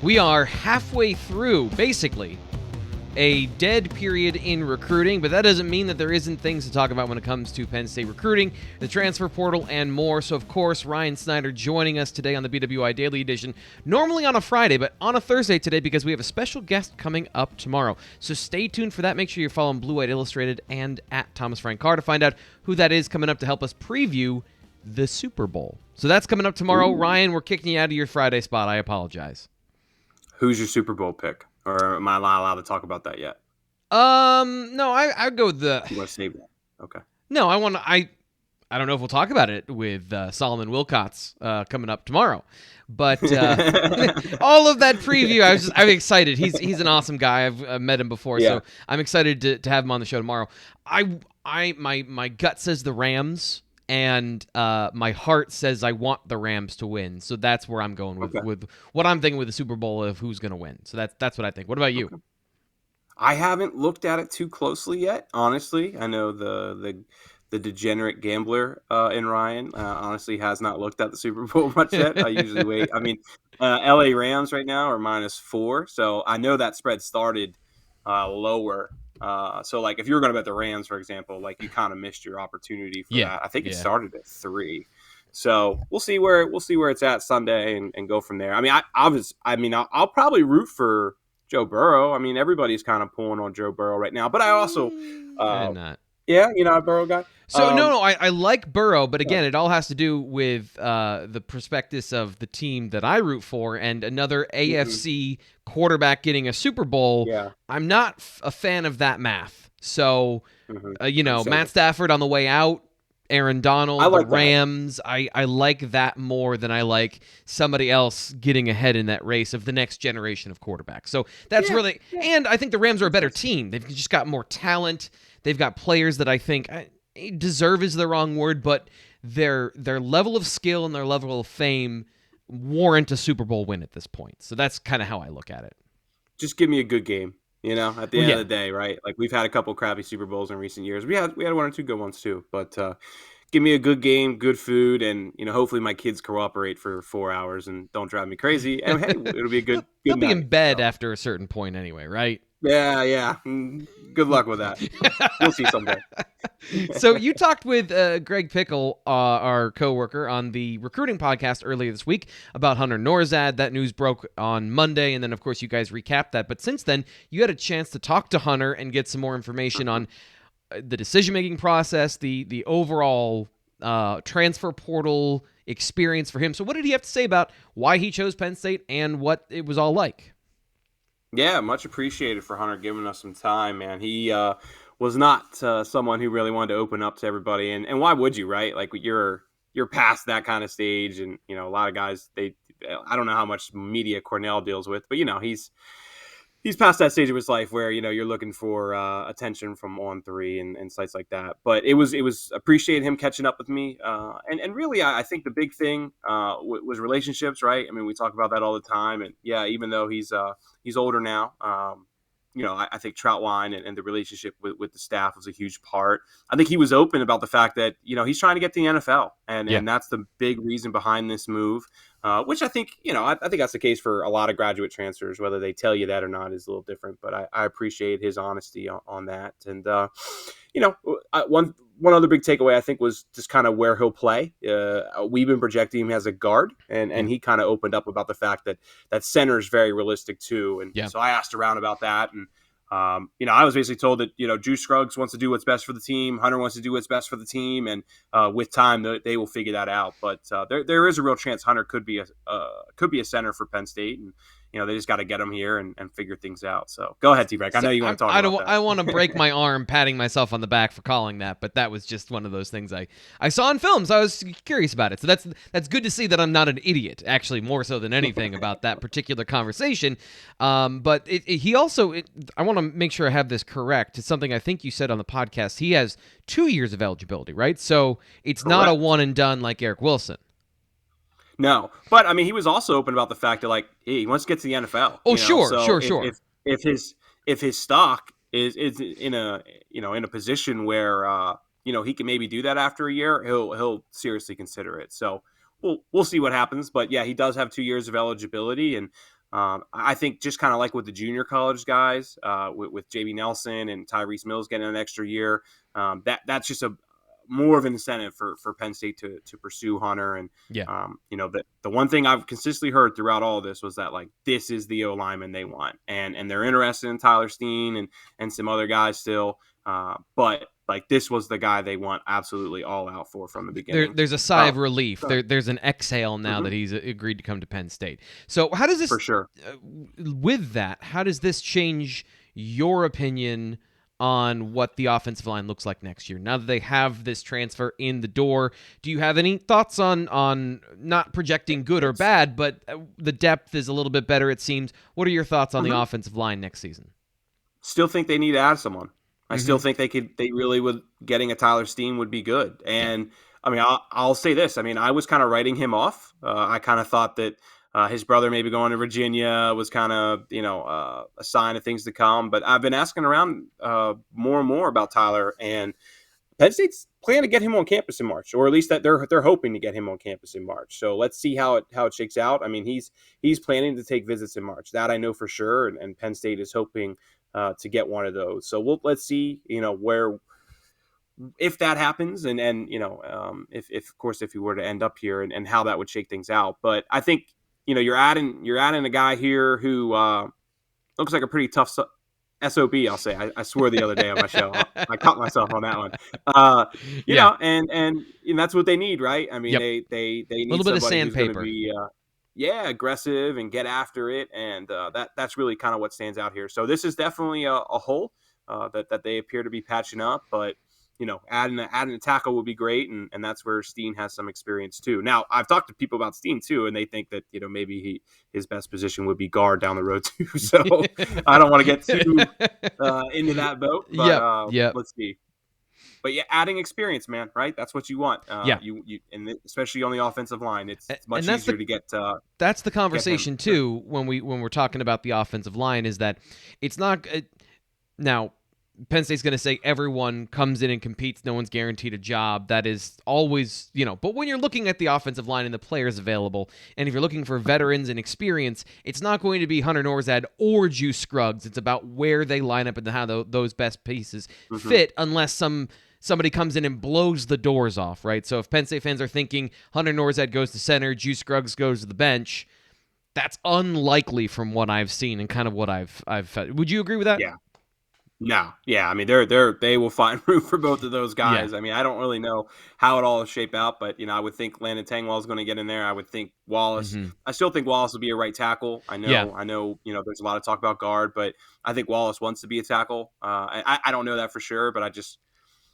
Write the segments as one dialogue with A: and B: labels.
A: We are halfway through, basically, a dead period in recruiting, but that doesn't mean that there isn't things to talk about when it comes to Penn State recruiting, the transfer portal, and more. So, of course, Ryan Snyder joining us today on the BWI Daily Edition, normally on a Friday, but on a Thursday today because we have a special guest coming up tomorrow. So stay tuned for that. Make sure you're following Blue White Illustrated and at Thomas Frank Carr to find out who that is coming up to help us preview the Super Bowl. So that's coming up tomorrow. Ooh. Ryan, we're kicking you out of your Friday spot. I apologize.
B: Who's your Super Bowl pick? Or am I not allowed to talk about that yet?
A: No, I'd go with the...
B: You want to save that? Okay.
A: No, I don't know if we'll talk about it with Solomon Wilcots coming up tomorrow. But all of that preview, I'm excited. He's an awesome guy. I've met him before, so I'm excited to have him on the show tomorrow. My gut says the Rams, and my heart says I want the Rams to win. So that's where I'm going with what I'm thinking with the Super Bowl of who's going to win. So that's what I think. What about you?
B: Okay. I haven't looked at it too closely yet, honestly. I know the degenerate gambler in Ryan honestly has not looked at the Super Bowl much yet. I usually wait. I mean, LA Rams right now are -4, so I know that spread started lower. So, like, if you were going to bet the Rams, for example, like, you kind of missed your opportunity for that. I think it started at 3. So we'll see where it's at Sunday and go from there. I mean, I'll probably root for Joe Burrow. I mean, everybody's kind of pulling on Joe Burrow right now, but I also
A: I'm not.
B: Yeah, you're not a Burrow guy?
A: So, no, I like Burrow, but again, it all has to do with the prospectus of the team that I root for, and another AFC quarterback getting a Super Bowl.
B: Yeah.
A: I'm not a fan of that math. So, Matt Stafford on the way out, Aaron Donald, the Rams, I like that more than I like somebody else getting ahead in that race of the next generation of quarterbacks. So that's really – and I think the Rams are a better team. They've just got more talent. They've got players that I think deserve is the wrong word, but their level of skill and their level of fame warrant a Super Bowl win at this point. So that's kind of how I look at it.
B: Just give me a good game, at the end of the day, right? Like, we've had a couple crappy Super Bowls in recent years. We had one or two good ones too, but give me a good game, good food, and hopefully my kids cooperate for 4 hours and don't drive me crazy. And hey, it'll be a good
A: They'll
B: night,
A: be in bed after a certain point anyway, right?
B: Yeah. Good luck with that. We'll see someday.
A: So you talked with Greg Pickle, our coworker, on the recruiting podcast earlier this week about Hunter Nourzad. That news broke on Monday, and then, of course, you guys recapped that. But since then, you had a chance to talk to Hunter and get some more information on the decision-making process, the overall transfer portal experience for him. So what did he have to say about why he chose Penn State and what it was all like?
B: Yeah, much appreciated for Hunter giving us some time, man. He was not someone who really wanted to open up to everybody, and why would you, right? Like, you're past that kind of stage, and a lot of guys, I don't know how much media Cornell deals with, but he's past that stage of his life where you're looking for attention from On3 and sites like that. But it was appreciated him catching up with me, and really I think the big thing was relationships, right? I mean, we talk about that all the time, and even though he's older now, I think Troutwine and the relationship with the staff was a huge part. I think he was open about the fact that he's trying to get to the NFL, and that's the big reason behind this move. Which I think, I think that's the case for a lot of graduate transfers. Whether they tell you that or not is a little different, but I appreciate his honesty on that. And, one other big takeaway, I think, was just kind of where he'll play. We've been projecting him as a guard, and he kind of opened up about the fact that center is very realistic too. And so I asked around about that, and I was basically told that Drew Scruggs wants to do what's best for the team. Hunter wants to do what's best for the team, and with time they will figure that out. But there is a real chance Hunter could be a center for Penn State, and they just got to get him here and figure things out. So go ahead, T-Break. I know you want to talk about that.
A: I want to break my arm patting myself on the back for calling that, but that was just one of those things I saw in films. I was curious about it. So that's good to see that I'm not an idiot, actually, more so than anything about that particular conversation. But he also, I want to make sure I have this correct. It's something I think you said on the podcast. He has 2 years of eligibility, right? So it's
B: Correct.
A: Not a one and done like Eric Wilson.
B: No, but I mean, he was also open about the fact that, like, hey, he wants to get to the NFL.
A: Oh, sure.
B: If his stock is in a position where he can maybe do that after a year, he'll seriously consider it. So we'll see what happens. But yeah, he does have 2 years of eligibility, and I think just kind of like with the junior college guys, with JB Nelson and Tyrese Mills getting an extra year, that's just a more of an incentive for Penn State to pursue Hunter. And,
A: Yeah.
B: The one thing I've consistently heard throughout all of this was that, like, this is the O-lineman they want. And they're interested in Tyler Steen and some other guys still. But, like, this was the guy they want absolutely all out for from the beginning.
A: There's a sigh of relief. There's an exhale now that he's agreed to come to Penn State. So how does this,
B: for sure,
A: with that, how does this change your opinion on what the offensive line looks like next year? Now that they have this transfer in the door, do you have any thoughts on not projecting good or bad, but the depth is a little bit better, it seems. What are your thoughts on the offensive line next season?
B: Still think they need to add someone. I still think they really would, getting a Tyler Steen would be good. And I mean, I'll say this. I mean, I was kind of writing him off. I kind of thought that his brother maybe going to Virginia was kind of, a sign of things to come. But I've been asking around more and more about Tyler, and Penn State's planning to get him on campus in March, or at least that they're hoping to get him on campus in March. So let's see how it shakes out. I mean, he's planning to take visits in March. That I know for sure, and Penn State is hoping to get one of those. So let's see, where, if that happens, and if of course if he were to end up here, and how that would shake things out. But I think you're adding a guy here who looks like a pretty tough SOB. I'll say. I swore the other day on my show. I caught myself on that one. You know, and that's what they need, right? I mean, they need
A: a little bit of sandpaper.
B: Aggressive and get after it, and that's really kind of what stands out here. So this is definitely a hole that they appear to be patching up, but adding a tackle would be great, and that's where Steen has some experience too. Now, I've talked to people about Steen too, and they think that maybe his best position would be guard down the road too. So I don't want to get too into that boat, but let's see. But adding experience, man, right? That's what you want. You and especially on the offensive line, it's much easier to get.
A: That's the conversation too when we're talking about the offensive line, is that it's not now. Penn State's going to say everyone comes in and competes. No one's guaranteed a job. That is always, but when you're looking at the offensive line and the players available, and if you're looking for veterans and experience, it's not going to be Hunter Nourzad or Juice Scruggs. It's about where they line up and how those best pieces fit, unless somebody comes in and blows the doors off, right? So if Penn State fans are thinking Hunter Nourzad goes to center, Juice Scruggs goes to the bench, that's unlikely from what I've seen and kind of what I've felt. Would you agree with that?
B: Yeah. No, I mean they will find room for both of those guys. I mean, I don't really know how it all will shape out, but I would think Landon Tangwall is going to get in there. I would think Wallace. I still think Wallace will be a right tackle. I know. There's a lot of talk about guard, but I think Wallace wants to be a tackle. I don't know that for sure, but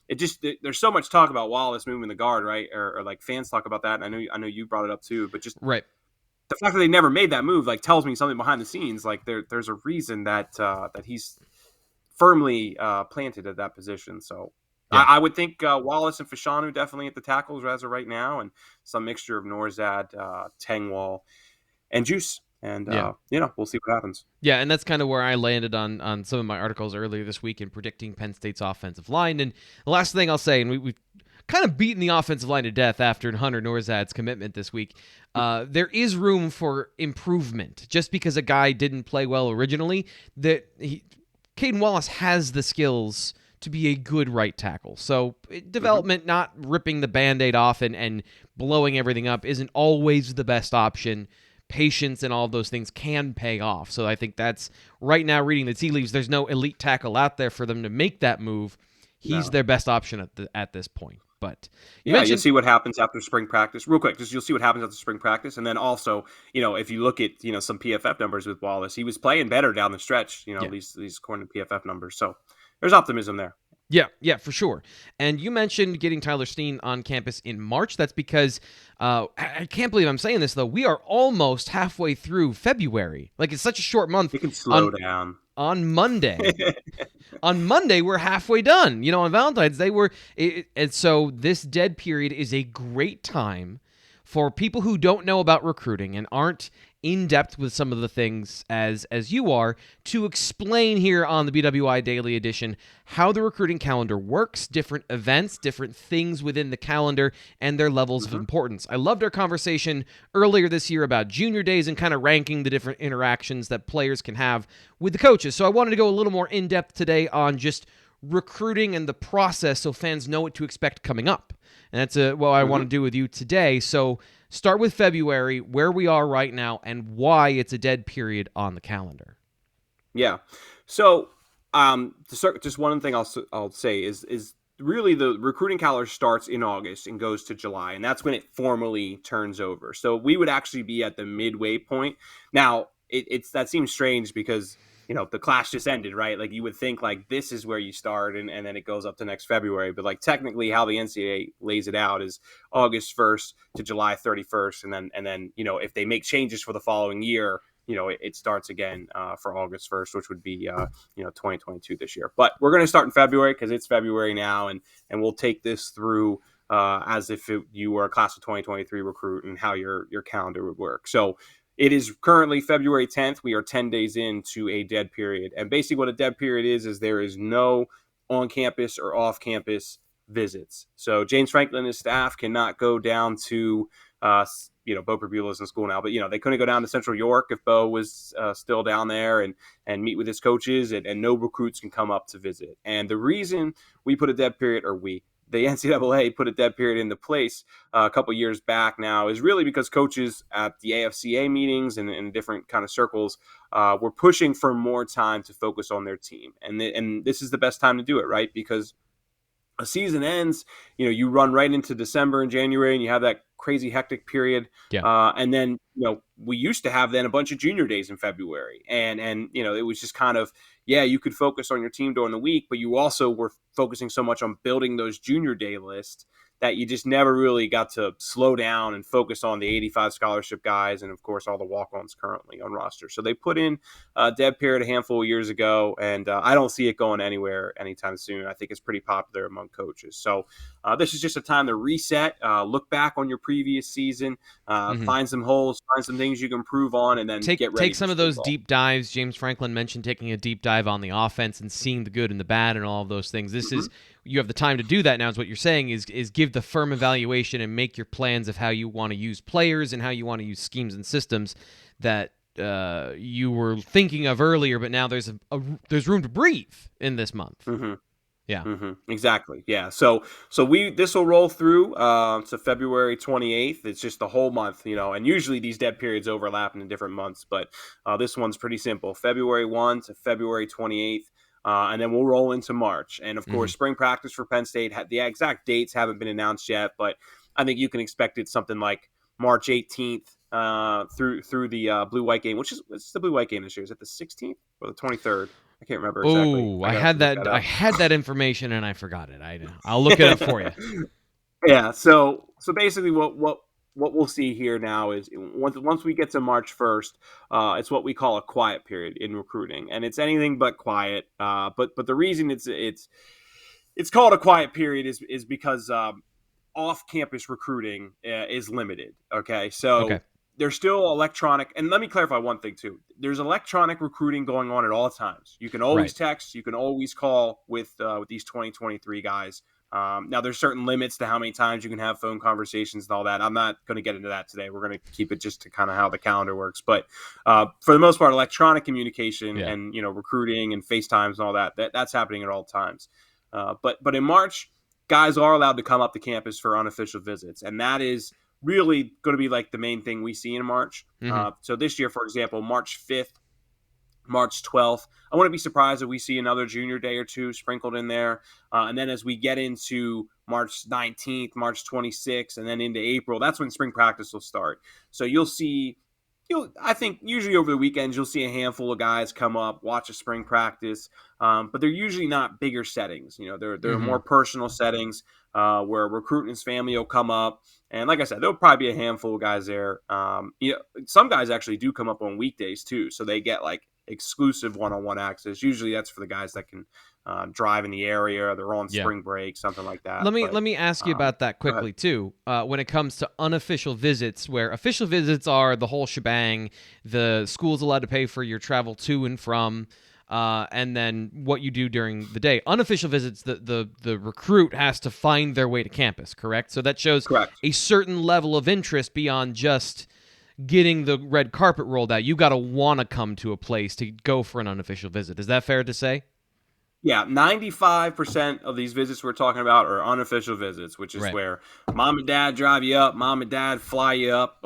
B: there's so much talk about Wallace moving the guard, right? Or like fans talk about that, and I know you brought it up too, but just
A: right.
B: The fact that they never made that move tells me something behind the scenes. Like there's a reason that he's firmly planted at that position. So I would think Wallace and Fashanu definitely at the tackles as of right now, and some mixture of Nourzad, Tangwall, and Juice. And, we'll see what happens.
A: Yeah, and that's kind of where I landed on some of my articles earlier this week in predicting Penn State's offensive line. And the last thing I'll say, and we've kind of beaten the offensive line to death after Hunter Nourzad's commitment this week, there is room for improvement. Just because a guy didn't play well originally, Caden Wallace has the skills to be a good right tackle. So development, not ripping the Band-Aid off and blowing everything up, isn't always the best option. Patience and all of those things can pay off. So I think that's, right now, reading the tea leaves, there's no elite tackle out there for them to make that move. He's their best option at this point. But you'll
B: see what happens after spring practice. Real quick, just you'll see what happens after spring practice. And then also, if you look at, some PFF numbers with Wallace, he was playing better down the stretch, these according to PFF numbers. So there's optimism there.
A: Yeah, for sure. And you mentioned getting Tyler Steen on campus in March. That's because, I can't believe I'm saying this, though, we are almost halfway through February. Like, it's such a short month.
B: You can slow down.
A: On Monday. On Monday, we're halfway done. On Valentine's Day, and so this dead period is a great time for people who don't know about recruiting and aren't in depth with some of the things as you are, to explain here on the BWI Daily Edition how the recruiting calendar works, different events, different things within the calendar, and their levels of importance. I loved our conversation earlier this year about junior days and kind of ranking the different interactions that players can have with the coaches. So I wanted to go a little more in depth today on just recruiting and the process so fans know what to expect coming up. And that's what I want to do with you today. So start with February, where we are right now, and why it's a dead period on the calendar.
B: Yeah. So just one thing I'll say is really the recruiting calendar starts in August and goes to July, and that's when it formally turns over. So we would actually be at the midway point. Now, that seems strange because the class just ended, right? Like you would think like this is where you start and then it goes up to next February. But like technically how the NCAA lays it out is August 1st to July 31st. And then, if they make changes for the following year, it starts again for August 1st, which would be, 2022 this year. But we're going to start in February because it's February now. And we'll take this through as if you were a class of 2023 recruit and how your calendar would work. So it is currently February 10th. We are 10 days into a dead period. And basically what a dead period is there is no on-campus or off-campus visits. So James Franklin and his staff cannot go down to, Bo Perbula's in school now, but, they couldn't go down to Central York if Bo was still down there and meet with his coaches, and no recruits can come up to visit. And the reason we put a dead period, the NCAA put a dead period into place a couple years back now is really because coaches at the AFCA meetings and in different kind of circles were pushing for more time to focus on their team. And this is the best time to do it, right? Because a season ends, you run right into December and January and you have that crazy hectic period.
A: Yeah.
B: And then, we used to have then a bunch of junior days in February. And it was just kind of, you could focus on your team during the week, but you also were focusing so much on building those junior day lists that you just never really got to slow down and focus on the 85 scholarship guys and, of course, all the walk-ons currently on roster. So they put in a dead period a handful of years ago, and I don't see it going anywhere anytime soon. I think it's pretty popular among coaches. So this is just a time to reset, look back on your previous season, find some holes, find some things you can improve on, and then get ready.
A: Take some of those deep dives. James Franklin mentioned taking a deep dive on the offense and seeing the good and the bad and all of those things. This is you have the time to do that now, is what you're saying, is give the firm evaluation and make your plans of how you want to use players and how you want to use schemes and systems that you were thinking of earlier, but now there's room to breathe in this month. Yeah.
B: Exactly. Yeah. So this will roll through to February 28th. It's just the whole month, and usually these dead periods overlap in different months, but this one's pretty simple. February 1 to February 28th. And then we'll roll into March. And of course, spring practice for Penn State, the exact dates haven't been announced yet, but I think you can expect it something like March 18th through the blue-white game, what's the blue-white game this year? Is it the 16th or the 23rd? I can't remember exactly.
A: Oh, I had that information and I forgot it. I'll look it up for you.
B: Yeah. So basically what we'll see here now is once we get to March 1st, it's what we call a quiet period in recruiting, and it's anything but quiet. But the reason it's called a quiet period is because off-campus recruiting is limited. Okay, so there's still electronic, and let me clarify one thing too. There's electronic recruiting going on at all times. You can always text, you can always call with these 2023 guys. Now, there's certain limits to how many times you can have phone conversations and all that. I'm not going to get into that today. We're going to keep it just to kind of how the calendar works. But for the most part, electronic communication and recruiting and FaceTimes and all that's happening at all times. But in March, guys are allowed to come up to campus for unofficial visits, and that is really going to be like the main thing we see in March. So this year, for example, March 5th, March 12th. I wouldn't be surprised if we see another junior day or two sprinkled in there. And then as we get into March 19th, March 26th, and then into April, that's when spring practice will start. So I think usually over the weekends, you'll see a handful of guys come up, watch a spring practice, but they're usually not bigger settings. They're more personal settings where a recruit and his family will come up. And like I said, there'll probably be a handful of guys there. Some guys actually do come up on weekdays too. So they get like exclusive one-on-one access. Usually that's for the guys that can drive in the area, they're on
A: Yeah.
B: spring break, something like that.
A: Let me ask you about that quickly too. When it comes to unofficial visits, where official visits are the whole shebang, the school's allowed to pay for your travel to and from, and then what you do during the day. Unofficial visits, the recruit has to find their way to campus, correct? So that shows
B: Correct.
A: a certain level of interest beyond just getting the red carpet rolled out. You got to want to come to a place to go for an unofficial visit. Is that fair to say?
B: Yeah, 95% of these visits we're talking about are unofficial visits, which is where mom and dad drive you up, mom and dad fly you up,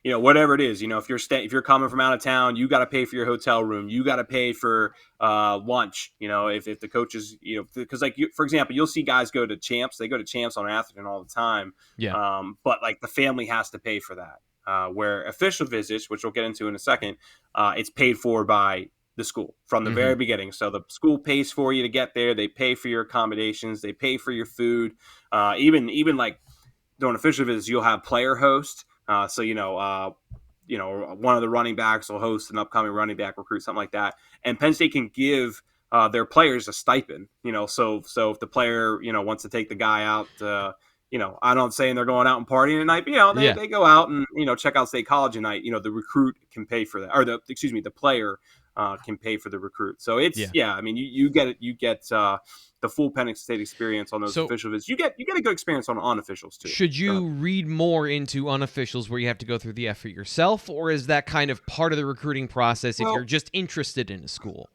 B: whatever it is. If you're coming from out of town, you got to pay for your hotel room, you got to pay for lunch. If the coaches, because for example, you'll see guys go to Champs, they go to Champs on Atherton all the time.
A: Yeah.
B: But like the family has to pay for that. Where official visits, which we'll get into in a second, it's paid for by the school from the very beginning. So the school pays for you to get there. They pay for your accommodations. They pay for your food. Even like during official visits, you'll have player host. So one of the running backs will host an upcoming running back recruit, something like that. And Penn State can give their players a stipend. So if the player wants to take the guy out. I'm not saying they're going out and partying at night, but they go out and check out State College at night. The recruit can pay for that, or the player can pay for the recruit. So it's I mean you get the full Penn State experience on those official visits. You get a good experience on unofficials too.
A: Should you read more into unofficials where you have to go through the effort yourself, or is that kind of part of the recruiting process if you're just interested in a school?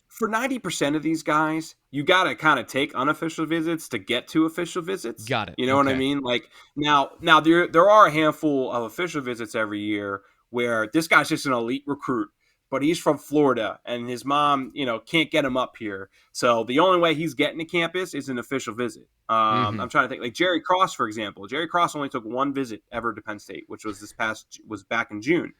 B: For 90% of these guys, you got to kind of take unofficial visits to get to official visits.
A: Got it.
B: You know what I mean? Like now there are a handful of official visits every year where this guy's just an elite recruit, but he's from Florida and his mom, can't get him up here. So the only way he's getting to campus is an official visit. I'm trying to think, like Jerry Cross, for example. Jerry Cross only took one visit ever to Penn State, which was back in June.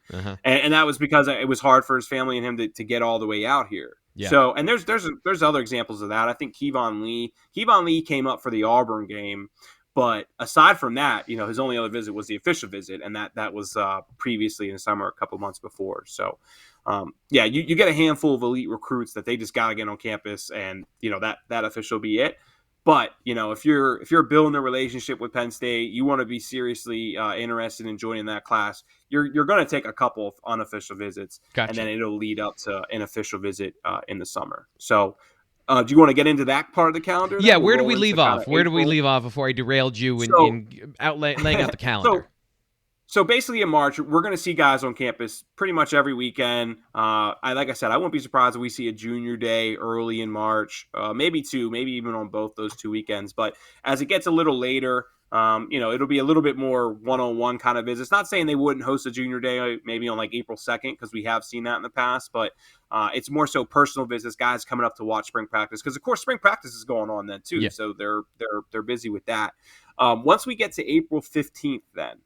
B: And that was because it was hard for his family and him to get all the way out here. Yeah. So, and there's other examples of that. I think Kevon Lee came up for the Auburn game, but aside from that, his only other visit was the official visit, and that was previously in the summer, a couple months before. So, you get a handful of elite recruits that they just got to get on campus, and that official be it. But if you're building a relationship with Penn State, you want to be seriously interested in joining that class. You're going to take a couple of unofficial visits, and then it'll lead up to an official visit in the summer. So, do you want to get into that part of the calendar?
A: Yeah, where do we leave off? Where do we leave off before I derailed you in laying out the calendar?
B: So basically in March, we're going to see guys on campus pretty much every weekend. Like I said, I wouldn't be surprised if we see a junior day early in March, maybe even on both those 2 weekends. But as it gets a little later, it'll be a little bit more one-on-one kind of visits. Not saying they wouldn't host a junior day maybe on like April 2nd, because we have seen that in the past, but it's more so personal visits, guys coming up to watch spring practice, because of course spring practice is going on then too. Yeah. So they're busy with that. Once we get to April 15th, then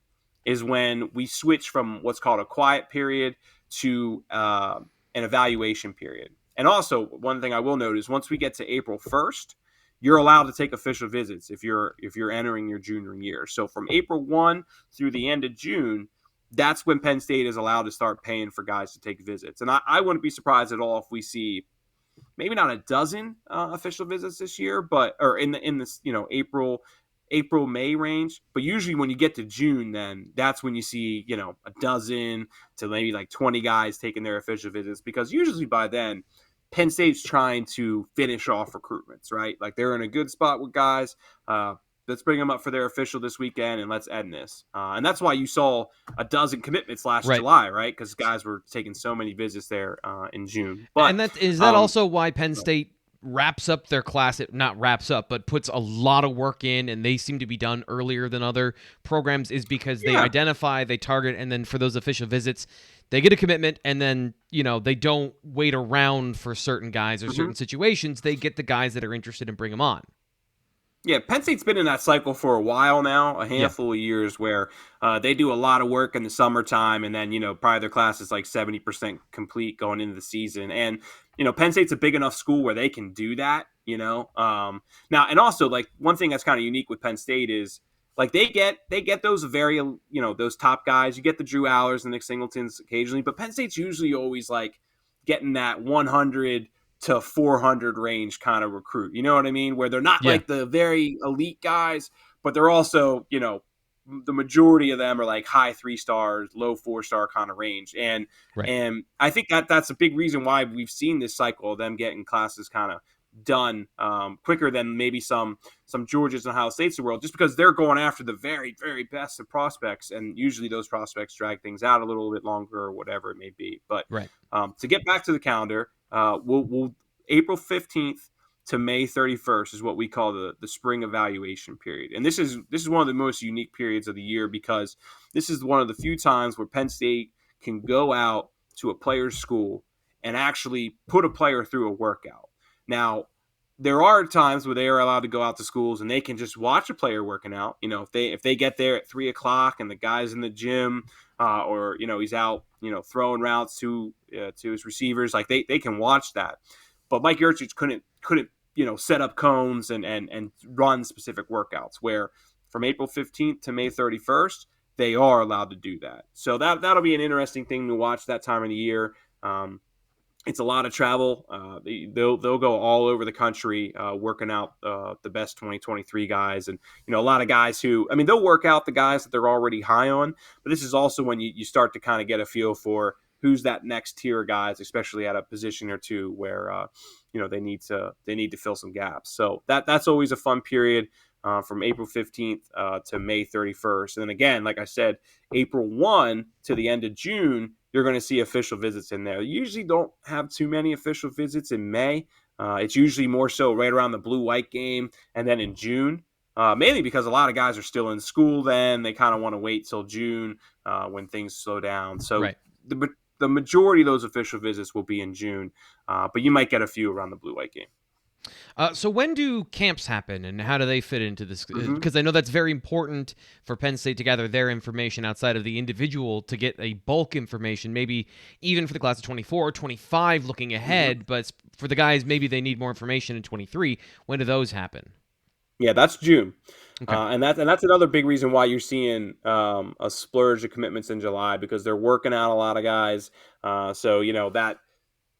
B: is when we switch from what's called a quiet period to an evaluation period. And also, one thing I will note is once we get to April 1st, you're allowed to take official visits if you're entering your junior year. So from April 1 through the end of June, that's when Penn State is allowed to start paying for guys to take visits. And I wouldn't be surprised at all if we see maybe not a dozen official visits this year, or in this April-May range, but usually when you get to June, then that's when you see, a dozen to maybe like 20 guys taking their official visits, because usually by then Penn State's trying to finish off recruitments, right? Like they're in a good spot with guys. Let's bring them up for their official this weekend and let's end this. And that's why you saw a dozen commitments last July, right? Because guys were taking so many visits there in June. But,
A: and is that also why Penn State wraps up their class, not wraps up, but puts a lot of work in, and they seem to be done earlier than other programs, is because they identify, they target, and then for those official visits, they get a commitment, and then, they don't wait around for certain guys or certain situations. They get the guys that are interested and bring them on.
B: Yeah, Penn State's been in that cycle for a while now, a handful of years, where they do a lot of work in the summertime, and then, probably their class is like 70% complete going into the season. And, Penn State's a big enough school where they can do that, now, and also like one thing that's kind of unique with Penn State is like they get those very, those top guys. You get the Drew Allers and Nick Singletons occasionally, but Penn State's usually always like getting that 100 to 400 range kind of recruit. You know what I mean? Where they're not
A: Yeah.
B: like the very elite guys, but they're also, the majority of them are like high 3 stars, low 4-star kind of range. And
A: Right.
B: and I think that's a big reason why we've seen this cycle of them getting classes kind of done quicker than maybe some Georgias and Ohio States of the world, just because they're going after the very, very best of prospects, and usually those prospects drag things out a little bit longer or whatever it may be. But
A: Right.
B: to get back to the calendar, we'll April 15th to May 31st is what we call the spring evaluation period. And this is one of the most unique periods of the year, because this is one of the few times where Penn State can go out to a player's school and actually put a player through a workout. Now, there are times where they are allowed to go out to schools and they can just watch a player working out. If they get there at 3:00 and the guy's in the gym, or he's out, throwing routes to his receivers, like they can watch that. But Mike Yurcich couldn't set up cones and run specific workouts. Where from April 15th to May 31st, they are allowed to do that. So that'll be an interesting thing to watch that time of the year. It's a lot of travel. They'll go all over the country working out the best 2023 guys. And, a lot of guys who, they'll work out the guys that they're already high on. But this is also when you start to kind of get a feel for who's that next tier guys, especially at a position or two where, they need to fill some gaps. So that's always a fun period from April 15th to May 31st. And then again, like I said, April 1 to the end of June, you're going to see official visits in there. You usually don't have too many official visits in May. It's usually more so right around the blue-white game, and then in June, mainly because a lot of guys are still in school then. They kind of want to wait till June when things slow down. So
A: Right.
B: the majority of those official visits will be in June, but you might get a few around the blue-white game.
A: So when do camps happen, and how do they fit into this? Because I know that's very important for Penn State to gather their information outside of the individual to get a bulk information, maybe even for the class of 24, 25 looking ahead, but for the guys, maybe they need more information in 23. When do those happen?
B: Yeah, that's June.
A: Okay.
B: And that's another big reason why you're seeing a splurge of commitments in July, because they're working out a lot of guys. So,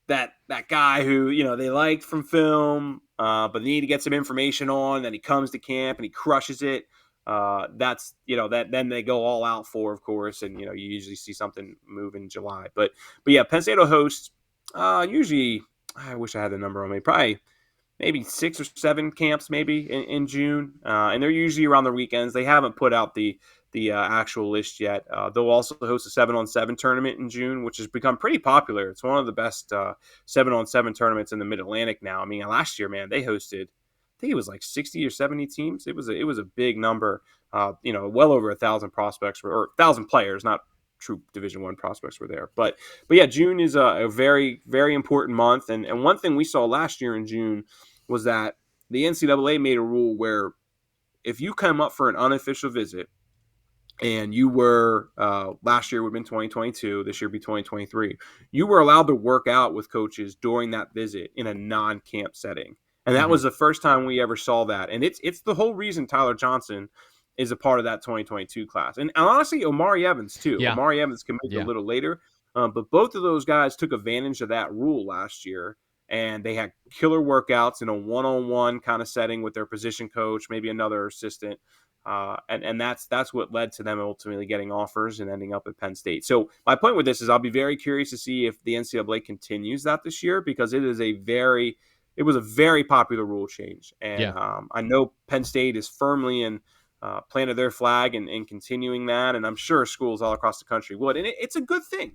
B: that guy who, they liked from film, but they need to get some information on, then he comes to camp and he crushes it. That's, that then they go all out for, of course. And, you usually see something move in July. But yeah, Penn State will host usually, I wish I had the number on me, probably maybe 6 or 7 camps maybe in June. And they're usually around the weekends. They haven't put out the actual list yet. They'll also host a 7-on-7 tournament in June, which has become pretty popular. It's one of the best 7-on-7 tournaments in the Mid-Atlantic now. Last year, man, they hosted, I think it was like 60 or 70 teams. It was a big number. Well over 1,000 prospects or 1,000 players, not true Division I prospects were there. But yeah, June is a very, very important month. And one thing we saw last year in June was that the NCAA made a rule where if you come up for an unofficial visit, and you were, last year would have been 2022, this year would be 2023, you were allowed to work out with coaches during that visit in a non-camp setting. And that was the first time we ever saw that. And it's the whole reason Tyler Johnson is a part of that 2022 class. And honestly, Omari Evans too.
A: Yeah.
B: Omari Evans committed a little later. But both of those guys took advantage of that rule last year. And they had killer workouts in a one-on-one kind of setting with their position coach, maybe another assistant. And that's what led to them ultimately getting offers and ending up at Penn State. So my point with this is I'll be very curious to see if the NCAA continues that this year, because it was a very popular rule change. And I know Penn State is firmly in planted their flag and continuing that. And I'm sure schools all across the country would. And it's a good thing,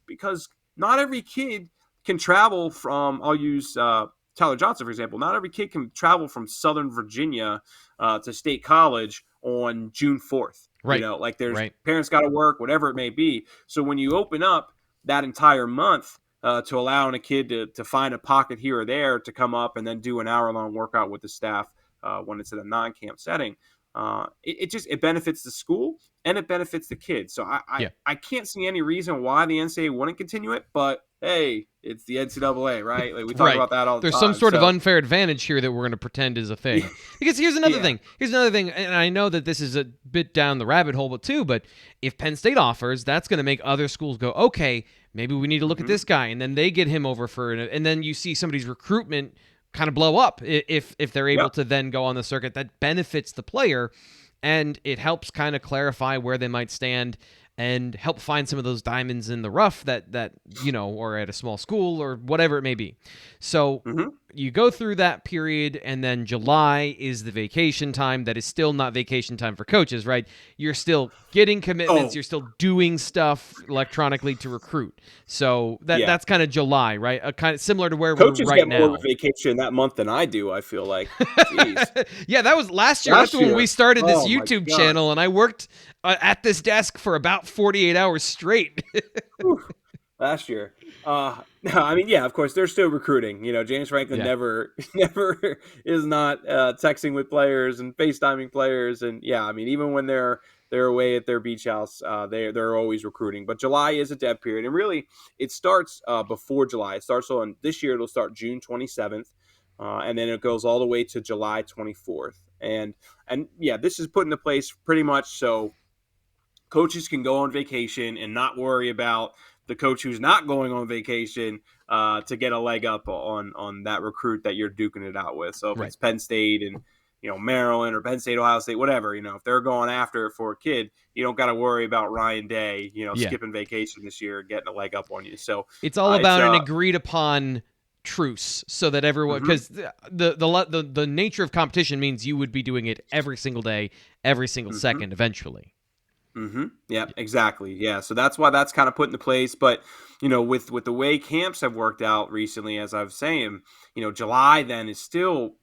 B: because not every kid can travel from, I'll use Tyler Johnson, for example. Not every kid can travel from Southern Virginia to State College on June 4th.
A: Right.
B: There's parents got to work, whatever it may be. So when you open up that entire month to allowing a kid to find a pocket here or there to come up and then do an hour-long workout with the staff when it's in a non-camp setting, it benefits the school and it benefits the kids. So I can't see any reason why the NCAA wouldn't continue it, but hey, it's the NCAA, right? Like we talk
A: Right.
B: about that all the
A: There's some
B: time.
A: sort of
B: So
A: unfair advantage here that we're going to pretend is a thing. Because here's another
B: yeah.
A: thing. Here's another thing, and I know that this is a bit down the rabbit hole, but if Penn State offers, that's going to make other schools go, okay, maybe we need to look at this guy, and then they get him over and then you see somebody's recruitment kind of blow up if they're able
B: Yep.
A: to then go on the circuit. That benefits the player, and it helps kind of clarify where they might stand and help find some of those diamonds in the rough that or at a small school or whatever it may be. So
B: Mm-hmm.
A: you go through that period, and then July is the vacation time. That is still not vacation time for coaches, right? You're still getting commitments.
B: Oh,
A: You're still doing stuff electronically to recruit. So
B: yeah.
A: that's kind of July, right? Kind of similar to where we're
B: Coaches
A: right
B: get more of a
A: now.
B: vacation that month than I do, I feel like. Jeez.
A: Yeah, that was last year. That's
B: Last
A: when we
B: year.
A: started this
B: Oh my
A: YouTube
B: gosh.
A: channel, and I worked at this desk for about 48 hours straight.
B: Whew. Last year. No, I mean, yeah, of course, they're still recruiting. James Franklin
A: Yeah.
B: never is not texting with players and FaceTiming players, and yeah, I mean, even when they're away at their beach house, they're always recruiting. But July is a dead period, and really, it starts before July. It starts on this year. It'll start June 27th, and then it goes all the way to July 24th, and yeah, this is put into place pretty much so coaches can go on vacation and not worry about the coach who's not going on vacation to get a leg up on that recruit that you're duking it out with. So if
A: Right.
B: it's Penn State and Maryland or Penn State, Ohio State, whatever, if they're going after it for a kid, you don't got to worry about Ryan Day,
A: Yeah.
B: skipping vacation this year, getting a leg up on you. So
A: It's all
B: it's
A: about an agreed upon truce, so that everyone,
B: mhm.
A: because the nature of competition means you would be doing it every single day, every single second, eventually.
B: Mm-hmm. Yeah, exactly. Yeah, so that's why that's kind of put into place. But with the way camps have worked out recently, as I was saying, July then is still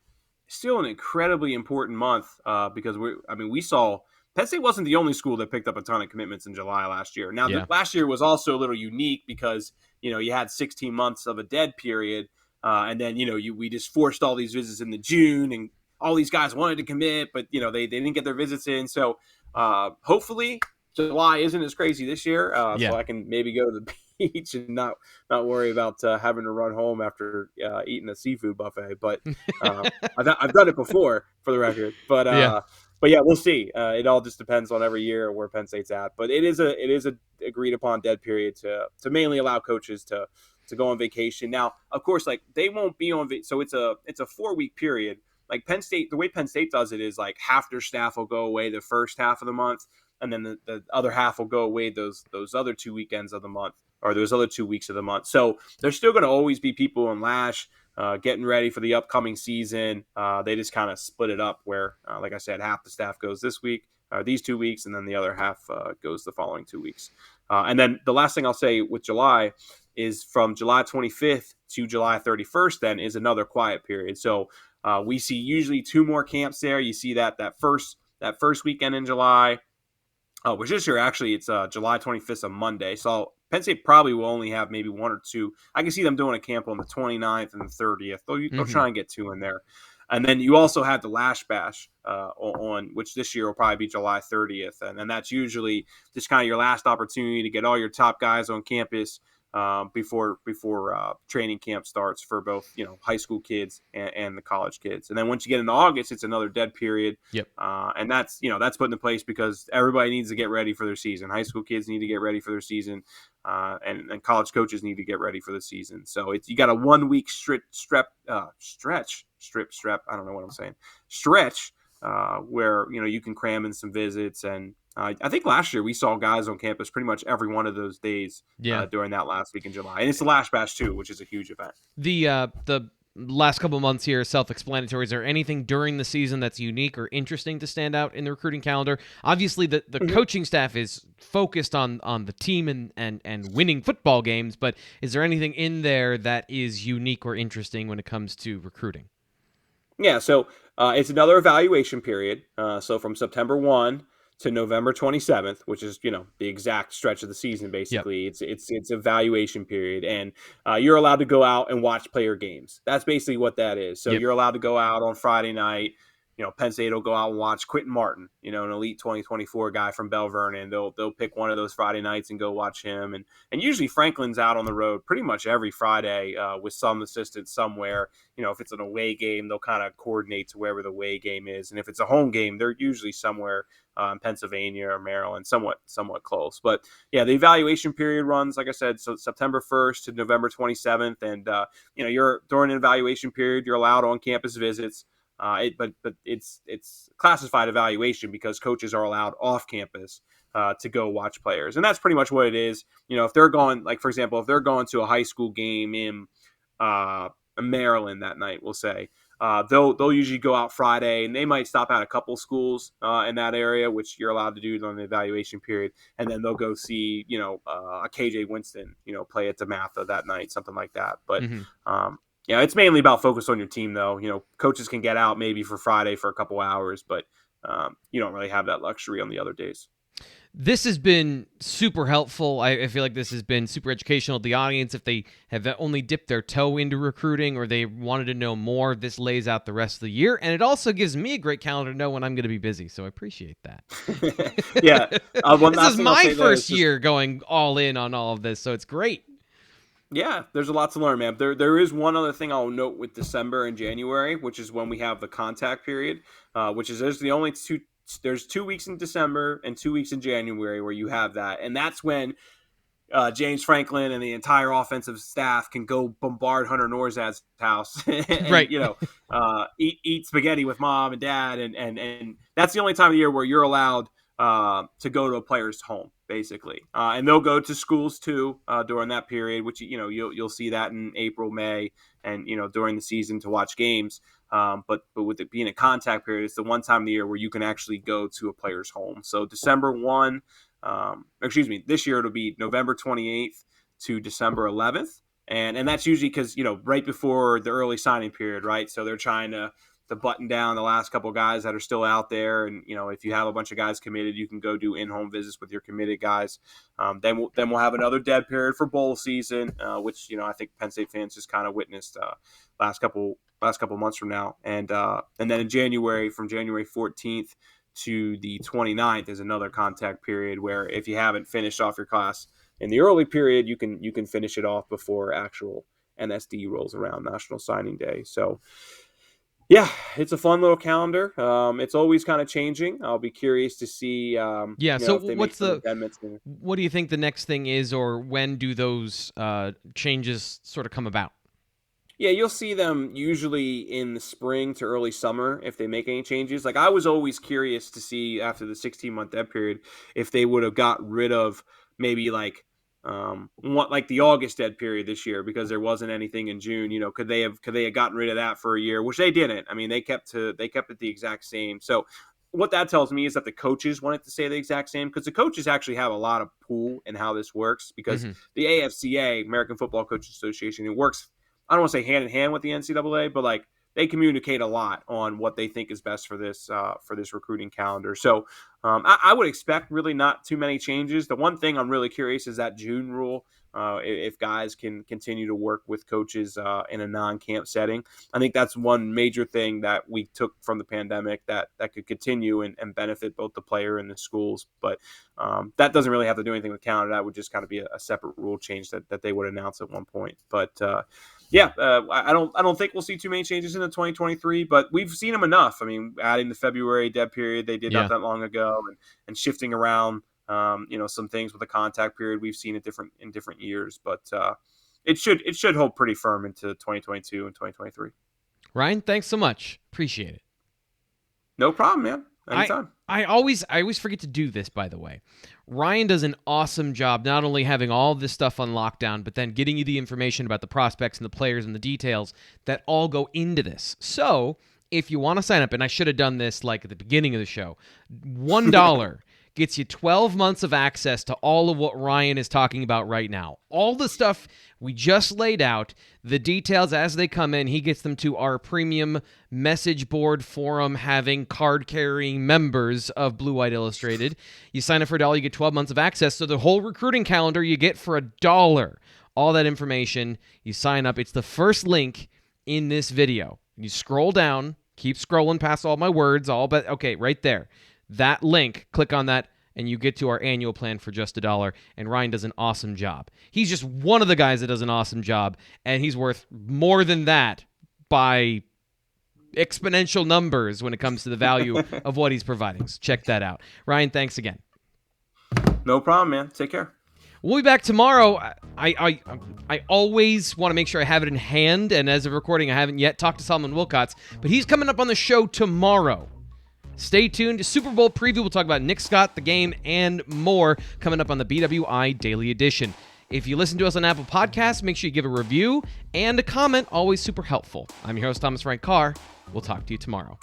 B: an incredibly important month because we saw Penn State wasn't the only school that picked up a ton of commitments in July last year. Now,
A: Yeah.
B: last year was also a little unique because you had 16 months of a dead period, and then we just forced all these visits into June, and all these guys wanted to commit, but they didn't get their visits in. So hopefully July isn't as crazy this year,
A: Yeah.
B: so I can maybe go to the beach and not worry about having to run home after eating a seafood buffet. But I've done it before, for the record. But
A: Yeah.
B: but yeah, we'll see. It all just depends on every year where Penn State's at. But it is a agreed upon dead period to mainly allow coaches to go on vacation. Now, of course, like they won't be on. So it's a 4-week period. Like Penn State, the way Penn State does it is like half their staff will go away the first half of the month, and then the other half will go away those other 2 weekends of the month, or those other 2 weeks of the month. So there's still going to always be people on Lash getting ready for the upcoming season. They just kind of split it up where, like I said, half the staff goes this week, or these 2 weeks, and then the other half goes the following 2 weeks. And then the last thing I'll say with July is from July 25th to July 31st. Then is another quiet period. So we see usually 2 more camps there. You see that first weekend in July. Which this year, actually, it's July 25th, a Monday. So Penn State probably will only have maybe 1 or 2. I can see them doing a camp on the 29th and the 30th. They'll try and get 2 in there. And then you also have the Lash Bash on, which this year will probably be July 30th. And that's usually just kind of your last opportunity to get all your top guys on campus before training camp starts for both high school kids and the college kids. And then once you get into August, it's another dead period.
A: Yep.
B: And that's put into place because everybody needs to get ready for their season. High school kids need to get ready for their season, and college coaches need to get ready for the season. So you got a 1 week stretch. I don't know what I'm saying. Stretch where you can cram in some visits. And I think last year we saw guys on campus pretty much every one of those days during that last week in July. And it's the Lash Bash too, which is a huge event.
A: The last couple months here, self-explanatory. Is there anything during the season that's unique or interesting to stand out in the recruiting calendar? Obviously, the coaching staff is focused on the team and winning football games, but is there anything in there that is unique or interesting when it comes to recruiting?
B: Yeah, so it's another evaluation period. So from September 1 to November 27th, which is the exact stretch of the season. Basically, yep. It's evaluation period, and you're allowed to go out and watch player games. That's basically what that is. So yep. You're allowed to go out on Friday night, Penn State will go out and watch Quentin Martin, an elite 2024 guy from Bell Vernon. They'll pick one of those Friday nights and go watch him. And usually Franklin's out on the road pretty much every Friday with some assistance somewhere. If it's an away game, they'll kind of coordinate to wherever the away game is. And if it's a home game, they're usually somewhere in Pennsylvania or Maryland, somewhat close. But yeah, the evaluation period runs, like I said, so September 1st to November 27th. And, you're during an evaluation period, you're allowed on campus visits. But it's classified evaluation because coaches are allowed off campus to go watch players, and that's pretty much what it is. If they're going, like for example, if they're going to a high school game in Maryland that night, we'll say they'll usually go out Friday, and they might stop at a couple schools in that area, which you're allowed to do during the evaluation period, and then they'll go see a KJ Winston play at DeMatha that night, something like that. But yeah, it's mainly about focus on your team, though. Coaches can get out maybe for Friday for a couple hours, but you don't really have that luxury on the other days.
A: This has been super helpful. I feel like this has been super educational to the audience. If they have only dipped their toe into recruiting or they wanted to know more, this lays out the rest of the year. And it also gives me a great calendar to know when I'm going to be busy. So I appreciate that.
B: Yeah.
A: This is my first year going all in on all of this, so it's great.
B: Yeah, there's a lot to learn, man. There is one other thing I'll note with December and January, which is when we have the contact period, which is there's the only two. There's 2 weeks in December and 2 weeks in January where you have that, and that's when James Franklin and the entire offensive staff can go bombard Hunter Nourzad's house, and,
A: right?
B: Eat spaghetti with mom and dad, and that's the only time of the year where you're allowed to go to a player's home, basically, and they'll go to schools too during that period, which you'll see that in April, May, and during the season to watch games. But with it being a contact period, it's the one time of the year where you can actually go to a player's home. So December 1, this year it'll be November 28th to December 11th, and that's usually because right before the early signing period, right? So they're trying to button down the last couple of guys that are still out there. And, if you have a bunch of guys committed, you can go do in-home visits with your committed guys. Then we'll have another dead period for bowl season, which, I think Penn State fans just kind of witnessed last couple months from now. And then in January, from January 14th to the 29th is another contact period where if you haven't finished off your class in the early period, you can finish it off before actual NSD rolls around, National Signing Day. So, yeah, it's a fun little calendar. It's always kind of changing. I'll be curious to see. So
A: what do you think the next thing is, or when do those changes sort of come about?
B: Yeah, you'll see them usually in the spring to early summer if they make any changes. Like I was always curious to see after the 16-month dead period if they would have got rid of maybe like the August dead period this year because there wasn't anything in June. Could they have gotten rid of that for a year, which they didn't. I mean, they kept it the exact same. So what that tells me is that the coaches wanted to stay the exact same because the coaches actually have a lot of pull in how this works because the AFCA, American Football Coaches Association, it works. I don't want to say hand in hand with the NCAA, but like they communicate a lot on what they think is best for this recruiting calendar. So I would expect really not too many changes. The one thing I'm really curious is that June rule. If guys can continue to work with coaches in a non-camp setting. I think that's one major thing that we took from the pandemic that could continue and benefit both the player and the schools. But that doesn't really have to do anything with calendar. That would just kind of be a separate rule change that they would announce at one point. But I don't think we'll see too many changes in the 2023, but we've seen them enough. I mean, adding the February dead period they did not that long ago, and shifting around, some things with the contact period we've seen in different years. But it should hold pretty firm into 2022 and 2023.
A: Ryan, thanks so much. Appreciate it.
B: No problem, man. Anytime.
A: I always forget to do this, by the way. Ryan does an awesome job not only having all this stuff on lockdown, but then getting you the information about the prospects and the players and the details that all go into this. So if you want to sign up, and I should have done this like at the beginning of the show, $1 gets you 12 months of access to all of what Ryan is talking about right now. All the stuff we just laid out, the details as they come in, he gets them to our premium message board forum having card-carrying members of Blue White Illustrated. You sign up for $1, you get 12 months of access. So the whole recruiting calendar you get for $1. All that information, you sign up. It's the first link in this video. You scroll down, Keep scrolling past all my words, but okay, right there. That link, click on that, and you get to our annual plan for just $1. And Ryan does an awesome job. He's just one of the guys that does an awesome job, and he's worth more than that by exponential numbers when it comes to the value of what he's providing. So check that out. Ryan, thanks again.
B: No problem, man. Take care.
A: We'll be back tomorrow. I always want to make sure I have it in hand, and as of recording, I haven't yet talked to Solomon Wilcots, but he's coming up on the show tomorrow. Stay tuned. Super Bowl preview. We'll talk about Nick Scott, the game, and more coming up on the BWI Daily Edition. If you listen to us on Apple Podcasts, make sure you give a review and a comment. Always super helpful. I'm your host, Thomas Frank Carr. We'll talk to you tomorrow.